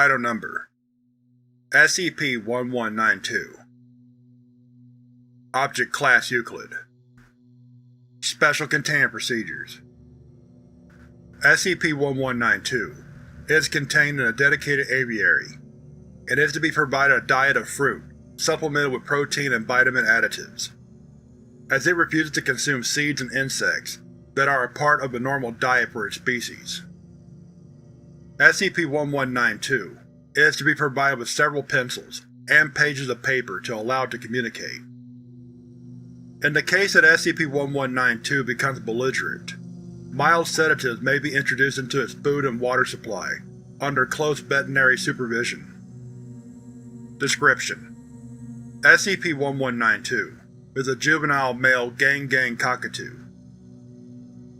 Item Number SCP-1192. Object Class Euclid. Special Containment Procedures. SCP-1192 is contained in a dedicated aviary, and is to be provided a diet of fruit, supplemented with protein and vitamin additives, as it refuses to consume seeds and insects that are a part of the normal diet for its species. SCP-1192 is to be provided with several pencils and pages of paper to allow it to communicate. In the case that SCP-1192 becomes belligerent, mild sedatives may be introduced into its food and water supply under close veterinary supervision. Description: SCP-1192 is a juvenile male gang cockatoo,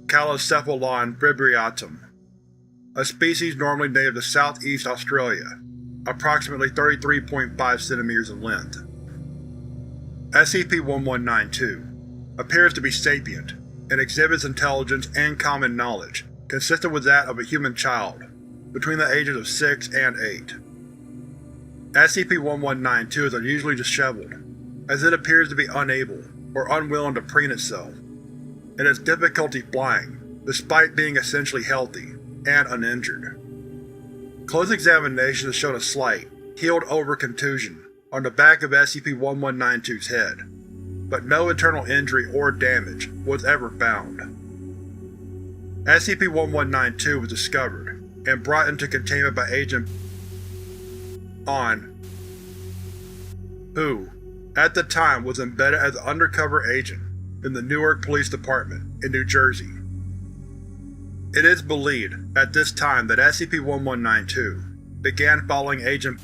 Callocephalon vibriatum, a species normally native to southeast Australia, approximately 33.5 cm in length. SCP-1192 appears to be sapient and exhibits intelligence and common knowledge consistent with that of a human child between the ages of 6 and 8. SCP-1192 is unusually disheveled, as it appears to be unable or unwilling to preen itself, and has difficulty flying despite being essentially healthy and uninjured. Close examination has shown a slight, healed-over contusion on the back of SCP-1192's head, but no internal injury or damage was ever found. SCP-1192 was discovered and brought into containment by Agent On, who, at the time, was embedded as an undercover agent in the Newark Police Department in New Jersey. It is believed at this time that SCP-1192 began following Agent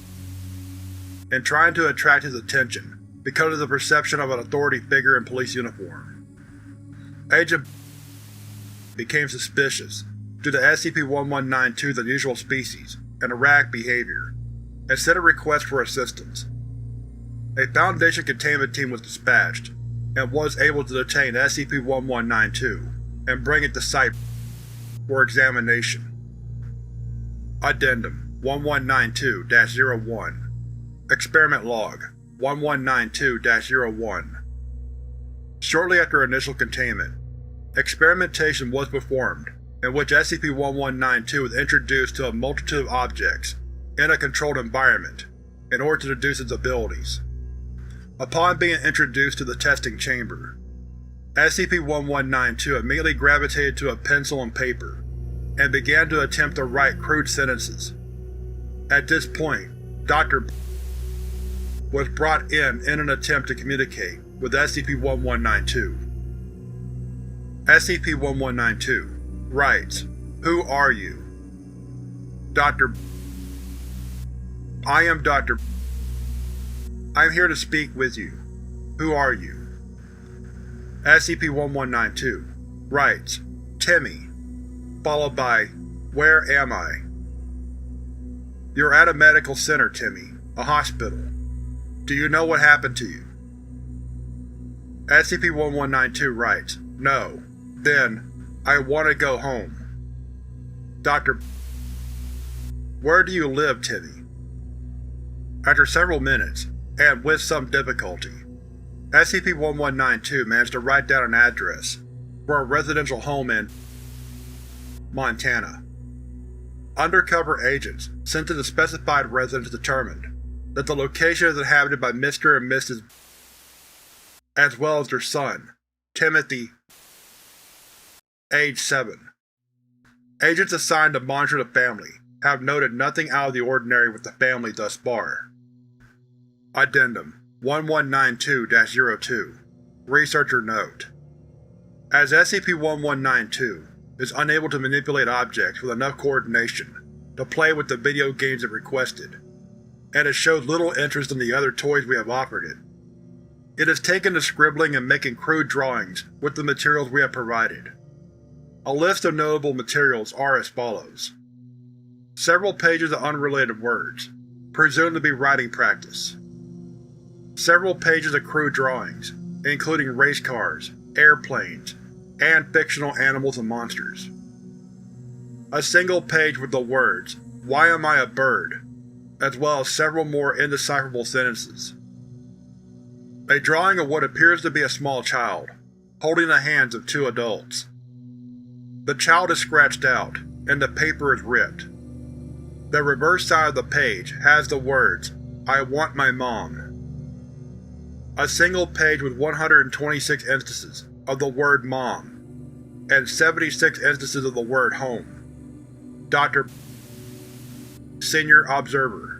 and trying to attract his attention because of the perception of an authority figure in police uniform. Agent became suspicious due to SCP-1192's unusual species and erratic behavior, and sent a request for assistance. A Foundation containment team was dispatched, and was able to detain SCP-1192 and bring it to site for examination. Addendum 1192-01 Experiment Log 1192-01 Shortly after initial containment, experimentation was performed in which SCP-1192 was introduced to a multitude of objects in a controlled environment in order to deduce its abilities. Upon being introduced to the testing chamber, SCP-1192 immediately gravitated to a pencil and paper and began to attempt to write crude sentences. At this point, Dr. was brought in an attempt to communicate with SCP-1192. SCP-1192 writes, "Who are you?" Dr. "I am Dr. I am here to speak with you. Who are you?" SCP-1192 writes, "Timmy," followed by, "Where am I?" "You're at a medical center, Timmy. A hospital. Do you know what happened to you?" SCP-1192 writes, "No. Then, I want to go home." Dr. "Where do you live, Timmy?" After several minutes, and with some difficulty, SCP-1192 managed to write down an address for a residential home in Montana. Undercover agents sent to the specified residence determined that the location is inhabited by Mr. and Mrs. as well as their son, Timothy, age 7. Agents assigned to monitor the family have noted nothing out of the ordinary with the family thus far. Addendum 1192-02 Researcher Note: as SCP-1192 is unable to manipulate objects with enough coordination to play with the video games it requested, and it shows little interest in the other toys we have offered it, it has taken to scribbling and making crude drawings with the materials we have provided. A list of notable materials are as follows: several pages of unrelated words, presumed to be writing practice. Several pages of crude drawings, including race cars, airplanes, and fictional animals and monsters. A single page with the words, "Why am I a bird?" as well as several more indecipherable sentences. A drawing of what appears to be a small child, holding the hands of two adults. The child is scratched out, and the paper is ripped. The reverse side of the page has the words, "I want my mom." A single page with 126 instances of the word mom, and 76 instances of the word home. Dr. Senior Observer.